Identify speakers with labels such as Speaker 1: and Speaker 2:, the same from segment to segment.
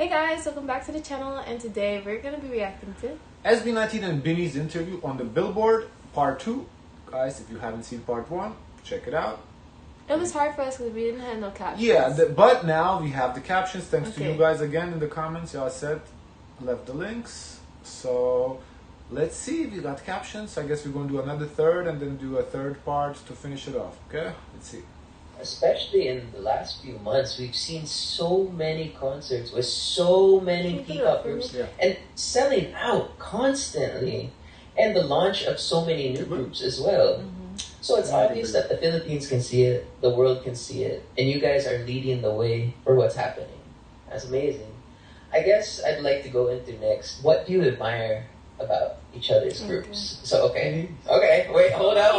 Speaker 1: Hey guys, welcome back to the channel, and today we're going to be reacting to
Speaker 2: SB19 and BINI's interview on the Billboard Part 2. Guys, if you haven't seen Part 1, check it out.
Speaker 1: It was hard for us because we didn't have no captions.
Speaker 2: Yeah, but now we have the captions thanks to you guys again in the comments. Y'all said, left the links. So let's see if you got captions. I guess we're going to do another third and then do a third part to finish it off. Okay? Let's see.
Speaker 3: Especially in the last few months, we've seen so many concerts with so many P-Pop groups and selling out constantly, and the launch of so many new groups as well. So it's obvious that the Philippines can see it, the world can see it, and you guys are leading the way for what's happening. That's amazing. I guess I'd like to go into next. What do you admire about each other's groups? So, wait, hold up.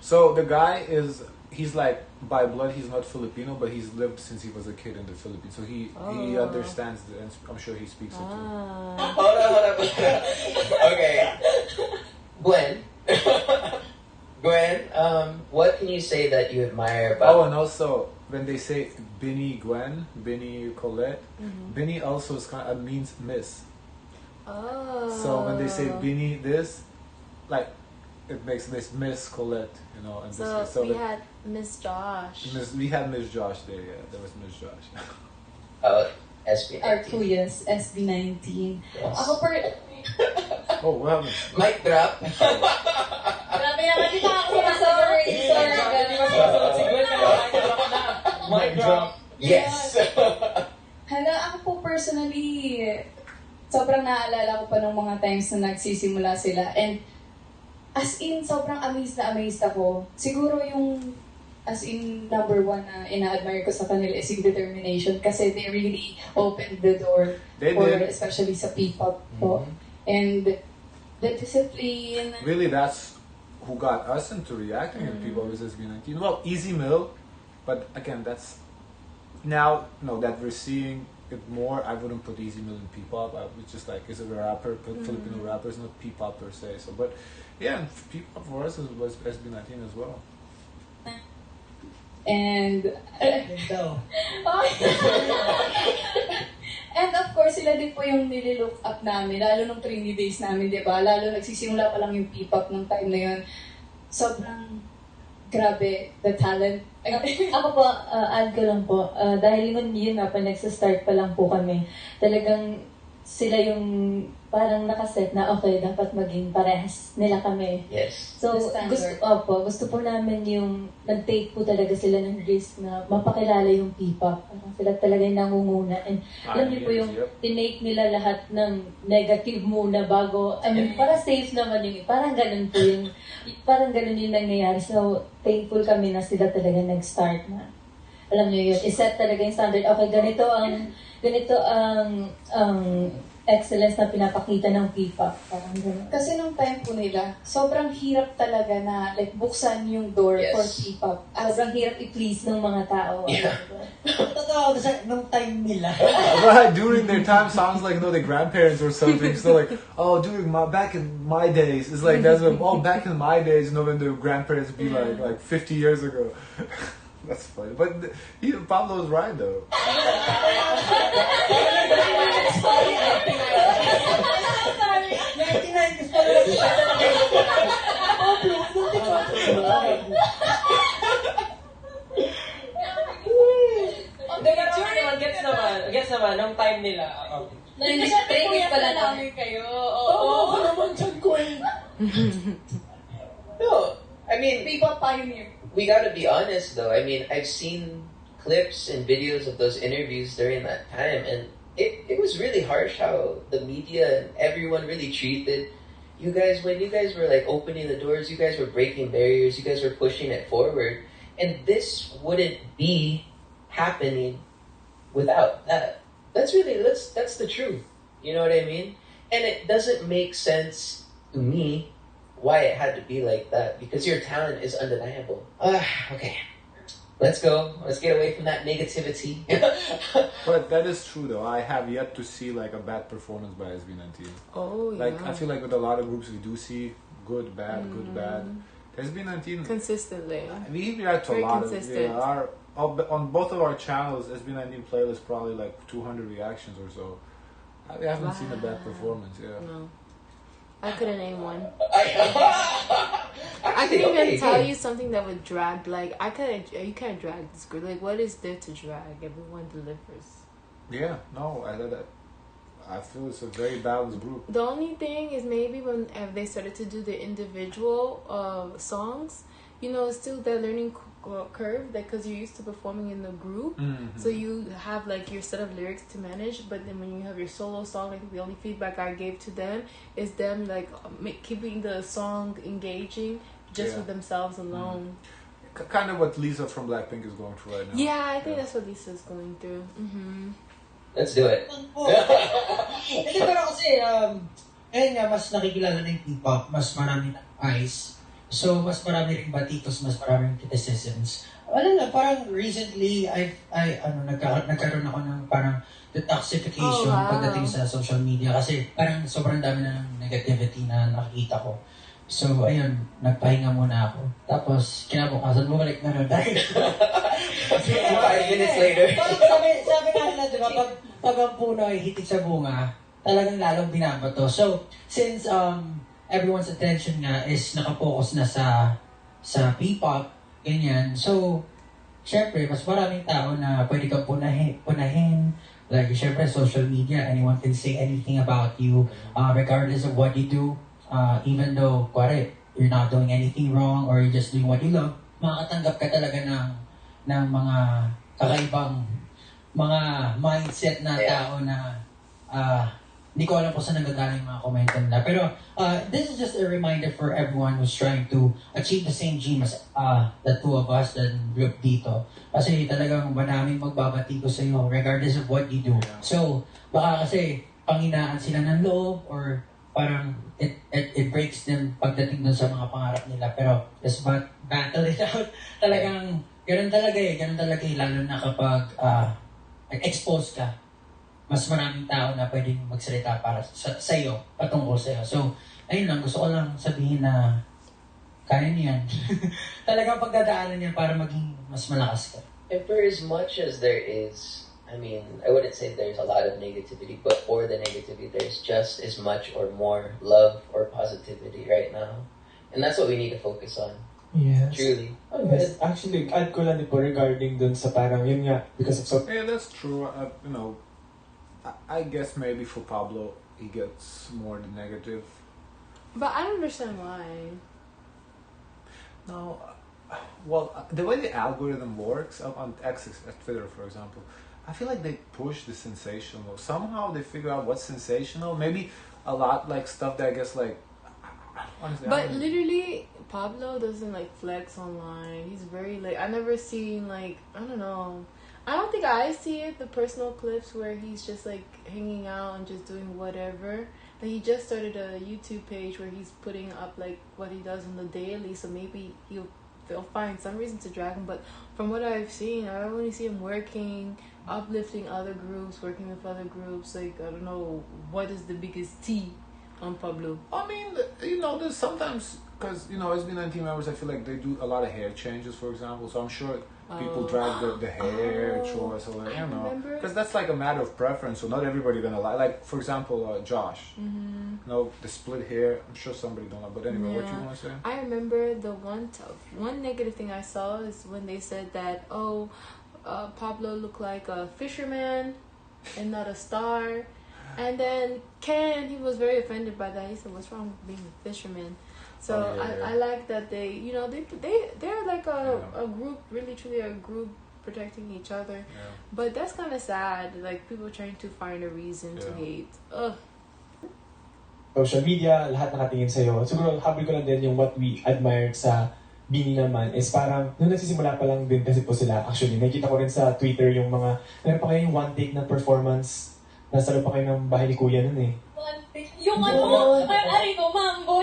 Speaker 2: So the guy he's like, by blood, he's not Filipino, but he's lived since he was a kid in the Philippines. So he understands, and I'm sure he speaks it too.
Speaker 3: Hold up. Okay. Gwen, what can you say that you admire about...
Speaker 2: Oh, and also, when they say BINI Gwen, BINI Colette, BINI also is kind of, means miss.
Speaker 1: Oh.
Speaker 2: So when they say BINI this, like, it makes this Miss Colette, you know. And
Speaker 1: so we had Miss Josh.
Speaker 2: We had Miss Josh there, yeah. There was Miss Josh.
Speaker 3: SB19.
Speaker 4: Our two years, SB19.
Speaker 3: Yes.
Speaker 4: Ako
Speaker 2: Oh, what happened?
Speaker 3: Mic drop.
Speaker 4: Grabe naman dito ako. Sorry.
Speaker 3: Mic drop. Yes.
Speaker 4: Hala, ako po personally, sobrang naaalala ko pa nung mga times na nagsisimula sila. And as in, sobrang amazed ako. Siguro yung as in number one na ina-admire ko sa kanila is yung determination, kasi they really opened the door especially sa P-pop po. And the discipline.
Speaker 2: Really, that's who got us into reacting in P-pop is SB19. Well, Easy Mill, but again, that's now that we're seeing it more. I wouldn't put Easy Mill in P-pop. I was just like, is it a rapper? Filipino rapper is not P-pop per se. So, but yeah, P-pop for us was SB19 as well.
Speaker 4: And and of course, sila din po yung nililook up namin, lalo nung trainee days namin, di ba? Lalo nagsisimula pa lang yung P-pop nung time na yun. Sobrang grabe, the talent.
Speaker 5: Ako po, add ko lang po, dahil yun nga pa, nagsa-start pa lang po kami. Talagang sila yung parang nakaset na okay, dapat maging parehas nila kami.
Speaker 3: Yes.
Speaker 5: So, gusto po namin yung nag-take po talaga sila ng risk na mapakilala yung P-pop. Sila talaga yung nangunguna. And alam niyo po yung tinake nila lahat ng negative muna bago, I mean, para safe naman yung, parang ganun po yung, parang ganun yung nangyayari. So, thankful kami na sila talaga nag-start na. Alam niyo yun, iset talaga yung standard. Okay, ganito ang excellence na pinapakita ng P-pop.
Speaker 4: Kasi nung time po nila, sobrang hirap talaga na like buksan yung door for P-pop.
Speaker 5: Sobrang hirap i-please ng mga tao.
Speaker 6: Totoo, nung time nila.
Speaker 2: Right, during their time sounds like, the grandparents or something. So like, back in my days, it's like, back in my days, when the grandparents be like 50 years ago. That's funny. But Pablo was right though.
Speaker 6: Gets naman, nung time nila.
Speaker 4: Training pala namin kayo.
Speaker 6: Oo, naman dyan ko eh.
Speaker 3: No, I mean,
Speaker 4: P-pop pioneer.
Speaker 3: we gotta be honest though. I mean, I've seen clips and videos of those interviews during that time, and it was really harsh how the media and everyone really treated you guys. When you guys were like opening the doors, you guys were breaking barriers, you guys were pushing it forward, and this wouldn't be happening without that. That's the truth. You know what I mean? And it doesn't make sense to me why it had to be like that, because your talent is undeniable. Okay. Let's go. Let's get away from that negativity.
Speaker 2: But that is true though. I have yet to see like a bad performance by SB19.
Speaker 1: Oh yeah.
Speaker 2: Like I feel like with a lot of groups we do see good, bad. SB19
Speaker 1: consistently.
Speaker 2: We react to a lot of on both of our channels, SB19 playlist, probably like 200 reactions or so. I haven't seen a bad performance. Yeah.
Speaker 1: No. I couldn't name one.
Speaker 3: I
Speaker 1: I could even tell you something that would drag. Like you can't drag this group. Like what is there to drag? Everyone delivers.
Speaker 2: Yeah. No, I feel it's a very balanced group.
Speaker 1: The only thing is maybe when they started to do the individual songs, it's still that learning curve, because you're used to performing in the group, so you have like your set of lyrics to manage, but then when you have your solo song, like the only feedback I gave to them is them like keeping the song engaging just with themselves alone.
Speaker 2: Kind of what Lisa from Blackpink is going through right now.
Speaker 1: Yeah, I think that's what Lisa's going through.
Speaker 3: Let's do it.
Speaker 6: Hindi, pero kasi, ayun nga, mas nakikilala na yung P-pop, mas marami ng eyes. So, mas marami rin batitos, mas maraming criticisms. Alam na, parang recently, nagkaroon ako ng parang detoxification pagdating sa social media kasi parang sobrang dami na ng negativity na nakikita ko. So, ayun, nagpahinga muna ako. Tapos, kinabukasan, bumalik na rin dahil.
Speaker 3: 5 minutes later.
Speaker 6: Sabi nga nila, di ba, pag ang puno ay hitik sa bunga, talagang lalong binabato. So, since everyone's attention nga is nakapokus na sa P-pop, ganyan. So, syempre, mas maraming tao na pwede kang punahin. Like, syempre, social media, anyone can say anything about you, regardless of what you do. Even though, you're not doing anything wrong or you're just doing what you love, makakatanggap ka talaga ng mga kakaibang mga mindset na tao na hindi ko alam kung saan nagagaling yung mga komento nila. Pero this is just a reminder for everyone who's trying to achieve the same dream as the two of us, the group dito. Kasi talagang madaming magbabati ko sa iyo regardless of what you do. So, baka kasi panghinaan sila ng loob or parang it breaks them pagdating dun sa mga pangarap nila. Pero just battle it out. Talagang ganun talaga eh. Lalo na kapag expose ka, mas maraming tao na pwedeng magsalita para sa iyo, patungkol sa iyo. So, ayun lang, gusto ko lang sabihin na kaya niyan. Talagang pagdadaanan niyan para maging mas malakas ka.
Speaker 3: And for as much as there is, I wouldn't say there's a lot of negativity, but for the negativity, there's just as much or more love or positivity right now. And that's what we need to focus on.
Speaker 7: Yes.
Speaker 3: Truly.
Speaker 7: Yes. Actually, add ko lang din po regarding dun sa parang yun nga, because of
Speaker 2: Yeah, that's true. I guess maybe for Pablo, he gets more the negative.
Speaker 1: But I don't understand why.
Speaker 2: No, well, the way the algorithm works on X, at Twitter, for example, I feel like they push the sensational. Somehow they figure out what's sensational. Maybe a lot like stuff that I guess like. Honestly,
Speaker 1: but literally, Pablo doesn't like flex online. He's very like I never seen like I don't know. I don't think I see it. The personal clips where he's just like hanging out and just doing whatever. Like he just started a YouTube page where he's putting up like what he does on the daily. So maybe they'll find some reason to drag him. But from what I've seen, I only see him working, uplifting other groups, working with other groups. Like I don't know what is the biggest T on Pablo.
Speaker 2: I mean, there's sometimes because SB19 members, I feel like they do a lot of hair changes, for example. So I'm sure people drag the hair choice or because that's like a matter of preference. So not everybody gonna like for example, Josh. The split hair. I'm sure somebody don't like. But anyway, what you want to say?
Speaker 1: I remember the one negative thing I saw is when they said that Pablo looked like a fisherman and not a star. And then Ken, he was very offended by that. He said, "What's wrong with being a fisherman?" So I like that they're like a group, really truly a group protecting each other. Yeah. But that's kind of sad. Like people trying to find a reason to hate. Ugh.
Speaker 7: Social media, lahat nakatingin sa'yo. Siguro habi ko lang din yung what we admired sa BINI naman is parang nung nagsisimula pa lang din kasi po sila. Actually, nakikita ko rin sa Twitter yung mga meron pa kayo yung one take na performance. Nasa loob pa kayo ng bahay ni Kuya nun eh.
Speaker 5: Yung ari ko, mambo.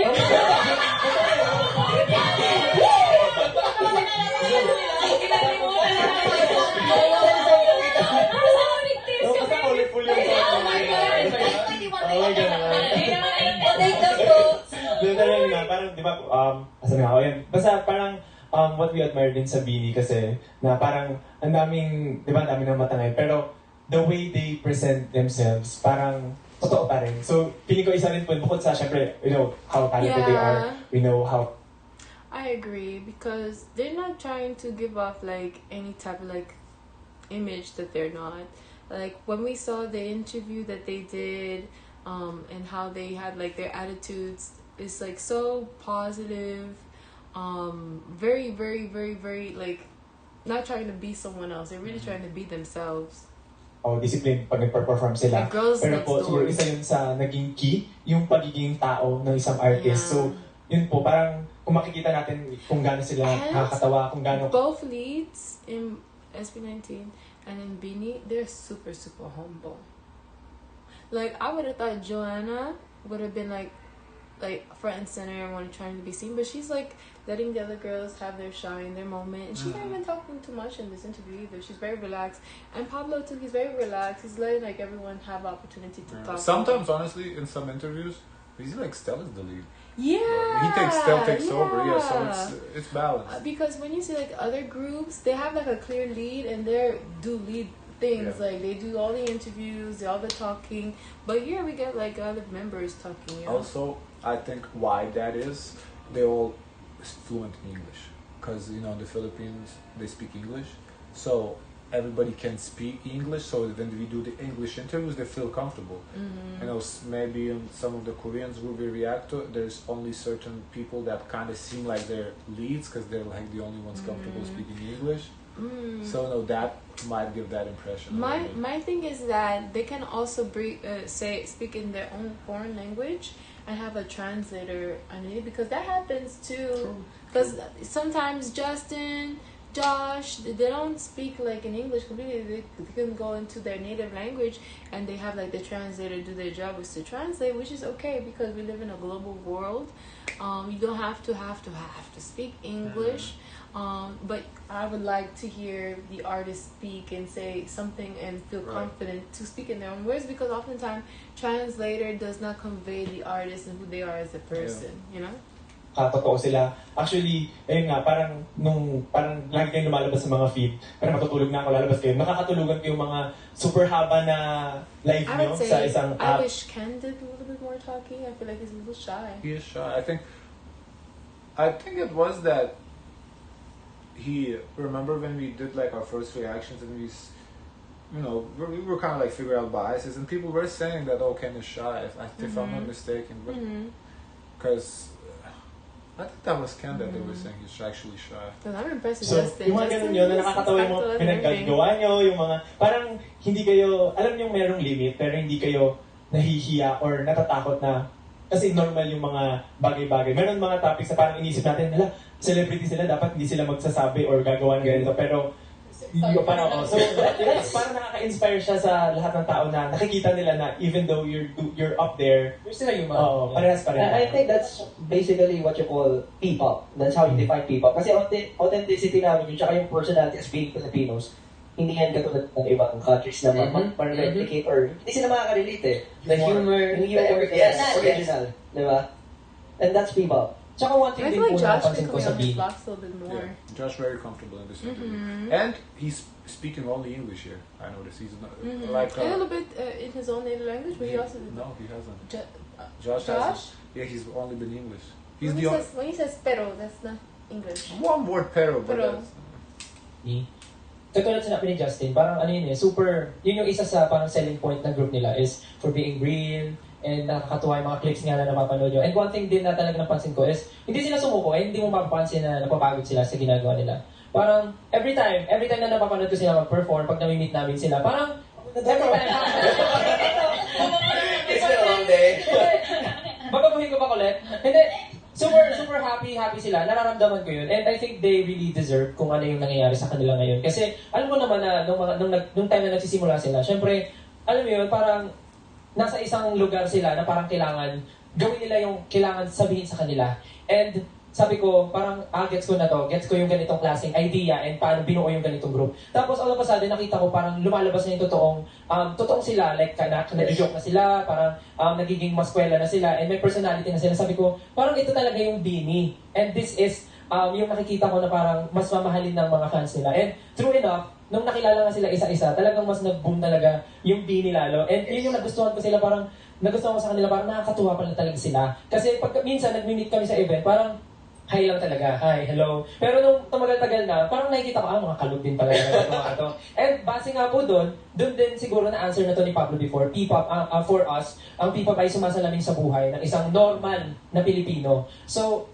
Speaker 7: Parang, di ba, asa na ako yan. Basta parang, what we admire din sa BINI kasi na parang ang daming, di ba, ang daming ng matangay. Pero the way they present themselves, parang totoo pa rin. So, feeling ko isa rin po, bukod sa, syempre, we know how talented they are. We know how...
Speaker 1: I agree, because they're not trying to give off, like, any type of, like, image that they're not. Like, when we saw the interview that they did, and how they had, like, their attitudes, it's, like, so positive, very, very, very, very, like, not trying to be someone else. They're really trying to be themselves.
Speaker 7: Discipline pag nag-perform sila. Pero po, siguro isa yun sa naging key, yung pagiging tao ng isang artist. Yeah. So, yun po, parang kung makikita natin kung gaano sila nakakatawa, kung gaano...
Speaker 1: Both leads in SB19 and in BINI, they're super, super humble. Like, I would have thought Joanna would have been like front and center and trying to be seen, but she's like letting the other girls have their shine, their moment, and she's not even talking too much in this interview either. She's very relaxed, and Pablo too. He's very relaxed. He's letting like everyone have opportunity to talk.
Speaker 2: Sometimes, honestly, in some interviews, he's like Stella's the lead.
Speaker 1: Yeah,
Speaker 2: Stella takes over. Yeah, so it's balanced.
Speaker 1: Because when you see like other groups, they have like a clear lead, and they do lead things. Like they do all the interviews, all the talking. But here we get like other members talking. You know?
Speaker 2: Also, I think why that is, they all fluent in English, because you know in the Philippines they speak English, so everybody can speak English. So when we do the English interviews, they feel comfortable. You know, maybe in some of the Koreans group we react to, there's only certain people that kind of seem like they're leads because they're like the only ones comfortable speaking English. So no, that might give that impression.
Speaker 1: My thing is that they can also speak in their own foreign language and have a translator underneath, because that happens too. Because sometimes Justin, Josh, they don't speak like in English completely. They can go into their native language, and they have like the translator do their job is to translate, which is okay because we live in a global world. You don't have to speak English. But I would like to hear the artist speak and say something and feel confident to speak in their own words, because oftentimes translator does not convey the artist and who they are as a person, you know?
Speaker 7: Totoo sila. Actually, ayun nga, parang lagi kayong lumalabas sa mga feed, parang matutulog na ako, lalabas kayo. Nakakatulugan ko yung mga super haba na live nyo sa isang app.
Speaker 1: I wish Ken did a little bit more talking. I feel like he's a little shy.
Speaker 2: He is shy. I think it was that remember when we did like our first reactions and we were kind of like figure out biases, and people were saying that Ken is shy, if I'm not mistaken, because I think that was Ken that they were saying he's actually shy.
Speaker 1: Well, I'm impressed with
Speaker 7: So,
Speaker 1: Justin.
Speaker 7: yung mga ganun yun, na nakakatawa yung mga pinaggagawa nyo, yung mga, parang hindi kayo, alam nyo merong limit, pero hindi kayo nahihiya or natatakot na, kasi normal yung mga bagay-bagay. Meron mga topics na parang inisip natin, celebrity sila, dapat hindi sila magsasabi or gagawan ganito, pero parang nakaka-inspire siya sa lahat ng tao na nakikita nila na even though you're up there,
Speaker 6: you're still a human.
Speaker 7: Parehas pa rin.
Speaker 8: I think that's basically what you call P-Pop. That's how you define P-Pop. Kasi authenticity namin yun, tsaka yung personality as being Filipinos, hindi yan katulad ng ibang countries na replicate or hindi sila makaka-relate eh.
Speaker 3: The humor,
Speaker 8: yes, original. Diba? And that's P-Pop.
Speaker 6: Tsaka one thing
Speaker 1: I
Speaker 6: din
Speaker 1: feel
Speaker 6: po
Speaker 1: like Josh
Speaker 6: napansin ko
Speaker 1: becoming
Speaker 6: sa
Speaker 1: on his
Speaker 6: BINI.
Speaker 1: blocks a little bit more.
Speaker 2: Yeah, Josh very comfortable in this interview, and he's speaking only English here. I noticed he's not like
Speaker 1: a little bit in his own native language, but he also
Speaker 2: he hasn't.
Speaker 1: Josh?
Speaker 2: Hasn't. Yeah, he's only been English. He's
Speaker 1: when he says pero, that's not English.
Speaker 2: One word pero, but that's...
Speaker 6: Katulad sinabi ni Justin, parang ano yun yun yung isa sa parang selling point ng group nila is for being real, and nakakatuwa yung mga clips nga na napapanood nyo. And one thing din na talaga napansin ko is, hindi sila sumuko, hindi mo mapapansin na napapagod sila sa ginagawa nila. Parang, every time na napapanood ko sila mag-perform, pag nami-meet namin sila, parang, every time,
Speaker 3: it's been a long day.
Speaker 6: Babaguhin ko ba ulit? Hindi, super happy sila. Nararamdaman ko yun. And I think they really deserve kung ano yung nangyayari sa kanila ngayon. Kasi, alam mo naman na, nung time na nagsisimula sila, syempre, alam mo yun, parang, nasa isang lugar sila na parang kailangan gawin nila yung kailangan sabihin sa kanila. And sabi ko, parang, gets ko na to. Gets ko yung ganitong klaseng idea and paano binuo yung ganitong group. Tapos all of a sudden, nakita ko parang lumalabas na yung totoong sila. Like, nag-joke na sila, parang nagiging maskwela na sila, and may personality na sila. Sabi ko, parang ito talaga yung BINI. And this is
Speaker 9: yung nakikita ko na parang mas mamahalin ng mga fans nila. And true enough, nung nakilala nga sila isa-isa, talagang mas nag-boom talaga yung BINI lalo. And yun yung nagustuhan ko sila, parang nagustuhan ko sa kanila, parang nakakatuwa pala talaga sila. Kasi pag minsan nag-meet kami sa event, parang hi lang talaga, hi, hello. Pero nung tumagal-tagal na, parang nakikita ko, mga kalog din pala yung mga to. And base nga po doon din siguro na answer na to ni Pablo before, P-Pop, for us, ang P-Pop ay sumasalamin sa buhay ng isang normal na Pilipino. So,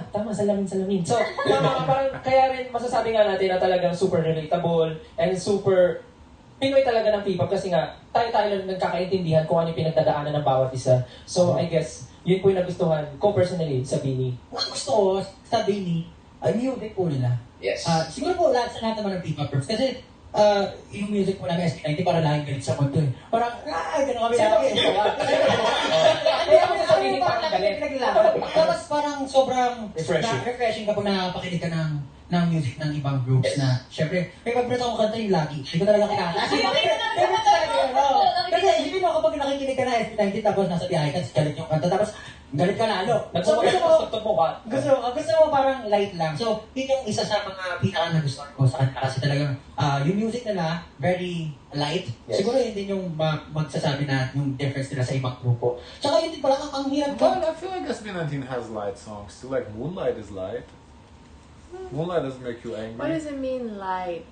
Speaker 9: tama, salamin. So, parang kaya rin masasabi nga natin na talagang super relatable and super Pinoy talaga ng P-Pop kasi nga, tayo lang nagkakaintindihan kung ano yung pinagdadaanan ng bawat isa. So, I guess, yun po yung nagustuhan ko personally sa BINI.
Speaker 6: Ang gusto ko sa BINI, music po nila.
Speaker 3: Yes.
Speaker 6: Siguro po lahat sa lahat naman ng P-Pop groups. Kasi yung music po namin SB19 para laging galit sa mundo eh. Parang, gano'n kami lagi. Kaya kami sasabihin parang galit. Tapos parang sobrang refreshing kapag napakinig ka ng music ng ibang groups na, syempre, may favorite akong kanta yung lagi. Hindi ko talaga kinakanta. Kasi hindi mo kapag nakikinig ka na SB19 tapos nasa biyahe ka, galit yung kanta, tapos galit ka lalo. So, gusto mo parang light lang. So, yun yung isa sa mga pinaka-nagustuhan ko sa kanila kasi talagang yung music nila, very light. Yes. Siguro yun din yung magsasabi na yung difference nila sa ibang grupo. Tsaka yun din pala, ang hirap ko.
Speaker 2: Well, I feel like SB19 has light songs too. Like Moonlight is light. Moonlight doesn't make you angry.
Speaker 1: What does it mean, light?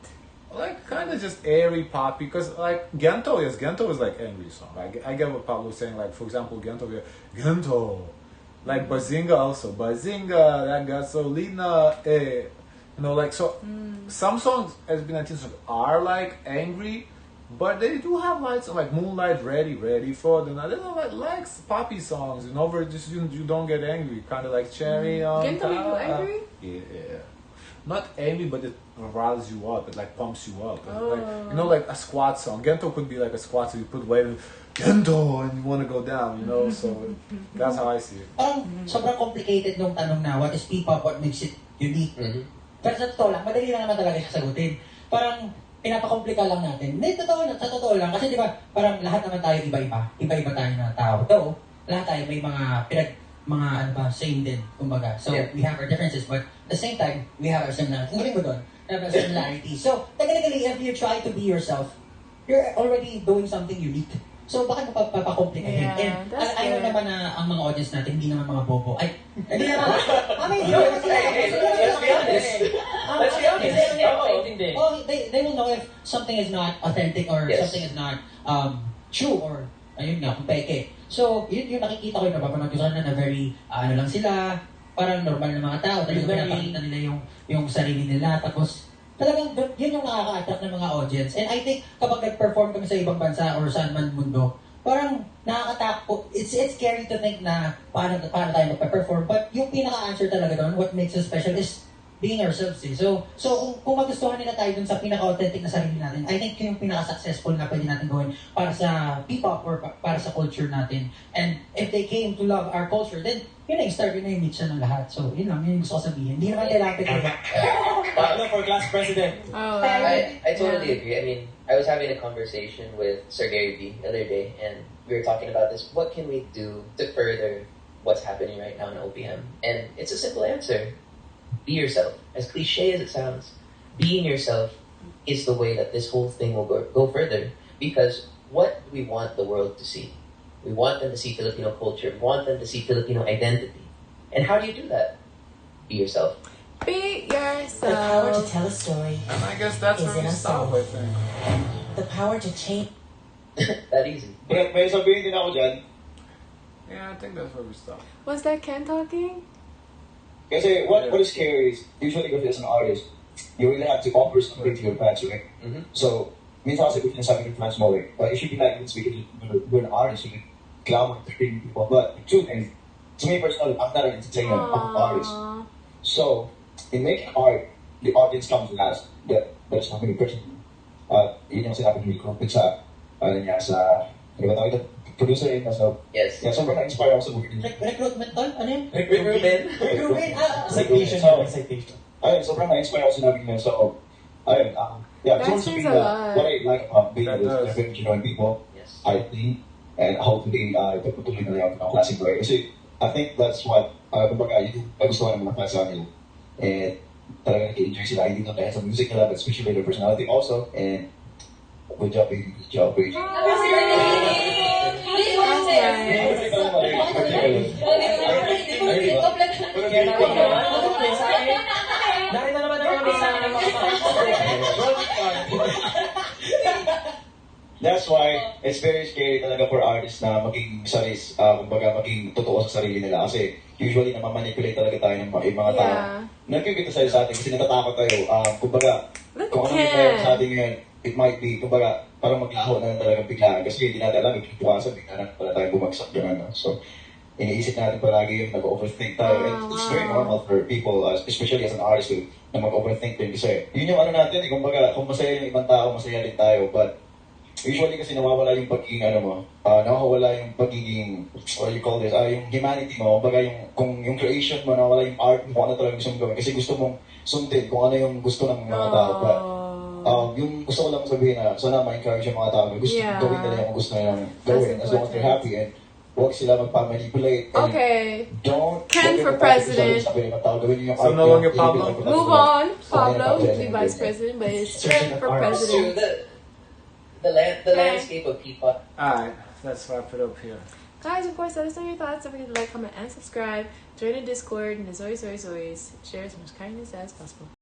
Speaker 2: Like kind of just airy, poppy. Because like Gento is like angry song. I get what Pablo was saying. Like for example, Gento, like Bazinga also, Bazinga, that gasolina, eh. You know, like so. Some songs SB19 songs are like angry, but they do have lights like Moonlight, ready for them. They don't like poppy songs. You know, where just you don't get angry. Kind of like Cherry on
Speaker 1: Gento make you angry?
Speaker 2: Yeah. Not angry, but it riles you up. It like pumps you up. Like, you know, like a squat song. Gento could be like a squat song. You put weight in Gento and you want to go down, you know? So that's how I see it.
Speaker 6: Sobrang complicated nung tanong na what is P-Pop, what makes it unique. Pero sa totoo lang, madali lang naman talaga sasagutin. Parang pinapakomplika lang natin. Hindi, sa totoo lang. Kasi di ba, parang lahat naman tayo iba-iba. Iba-iba tayo na tao. Though, lahat tayo may mga same din, kumbaga. So, we have our differences, but at the same time, we have our similarities. Ang galing mo doon, we have our similarities. So, technically, if you try to be yourself, you're already doing something unique. So, bakit mo papakomplikahin? And I know naman na ang mga audience natin, hindi naman mga bobo. Hindi naman. Let's be honest. They will know if something is not authentic or something is not true or ayun nga, kung peke. So, yun yung nakikita ko yung napapanood ko sana na very, lang sila, parang normal na mga tao, talagang pinapakita nila yung sarili nila, tapos talagang yun yung nakaka-attract ng mga audience. And I think kapag nag-perform kami sa ibang bansa or saan man mundo, parang nakakatakot. It's scary to think na paano tayo magpa-perform, but yung pinaka-answer talaga doon, what makes us special is being ourselves eh. So kung magustuhan nila tayo dun sa pinaka-authentic na sarili natin, I think yung pinaka-successful na pwede natin gawin para sa P-Pop or para sa culture natin. And if they came to love our culture, then yun na, start yun na yung meet siya ng lahat. So yun lang, yun gusto ko sabihin. Hindi naman kailangan talaga.
Speaker 7: Pablo for class president.
Speaker 3: I totally agree. I mean, I was having a conversation with Sir Gary V the other day, and we were talking about this. What can we do to further what's happening right now in OPM? And it's a simple answer. Be yourself. As cliche as it sounds, being yourself is the way that this whole thing will go further. Because what we want the world to see, we want them to see Filipino culture, we want them to see Filipino identity. And how do you do that? Be yourself.
Speaker 1: Be yourself.
Speaker 10: The power to tell a story.
Speaker 2: And I guess that's where we stop, I think.
Speaker 10: The power to change.
Speaker 3: That easy.
Speaker 7: May sabihin din ako dyan.
Speaker 2: Yeah, I think that's where we stop.
Speaker 1: Was that Ken talking?
Speaker 7: Kasi what is scary is, usually if as an artist, you really have to offer something to your fans, right? So, minsan kasi kung sinasabi ng fans mo, like, it should be like this because you're an artist, you can glamour to bring people. But the truth is, to me personally, I'm not an entertainer, I'm an artist. So, in making art, the audience comes last. That's not me personally. Yun yung sinabi ni Nico sa, sa, producer rin so
Speaker 3: yes.
Speaker 7: Yeah, sobrang na-inspire ako sa movie.
Speaker 6: Recruitment tol? Ano yun?
Speaker 3: Recruitment.
Speaker 7: Citation. Ayun, sobrang na-inspire ako sa nabi niya. So, ayun, yeah,
Speaker 1: That
Speaker 7: so
Speaker 1: says a lot.
Speaker 7: what I like about being is definitely knowing people,
Speaker 3: Yes.
Speaker 7: I think, and hopefully, ipagpatuloy na rin ako ng classic way. Kasi, I think that's what, kumbaga, yun nagustuhan ng mga fans sa akin.
Speaker 11: And talagang nag-enjoy sila, hindi lang dahil sa music nila, but especially their personality also. And good job, baby. Good job, baby.
Speaker 9: Narito naman ang mga mensahe ng mga
Speaker 11: That's why it's very scary talaga for artists na maging kumbaga maging totoo sa sarili nila. Kasi usually namamanipulate talaga tayo ng mga tao. Nagkikita sa atin kasi natatakot tayo. Kumbaga, kung ano yung meron sa atin ngayon, it might be, kumbaga, parang maglaho na lang talaga biglaan. Kasi hindi natin alam, ipuwasan, bigla na pala tayo bumagsak yun. So, iniisip natin palagi yung nag-overthink tayo. And it's very normal for people, especially as an artist, na mag-overthink din. Kasi yun yung ano natin, kumbaga, kung masaya yung ibang tao, masaya din tayo. But usually kasi nawawala yung pagiging, nawawala yung pagiging, what you call this, yung humanity mo. Kumbaga, yung creation mo, nawawala yung art mo, kung ano talaga gusto mong gawin. Kasi gusto mong sundin kung ano yung gusto ng mga tao. But, yung gusto ko lang sabihin na, sana ma-encourage yung mga tao. Gusto gawin nila yung gusto nilang gawin. As long as they're happy. And huwag sila magpa-manipulate.
Speaker 1: Okay.
Speaker 11: Don't
Speaker 1: Ken for president.
Speaker 2: So no longer Pablo.
Speaker 1: Move on. Pablo used to be vice president, but it's Ken for president.
Speaker 3: The landscape of P-Pop.
Speaker 2: Alright, let's wrap it up here.
Speaker 1: Guys, of course, let us know your thoughts. Don't forget to like, comment, and subscribe. Join the Discord, and as always, share as much kindness as possible.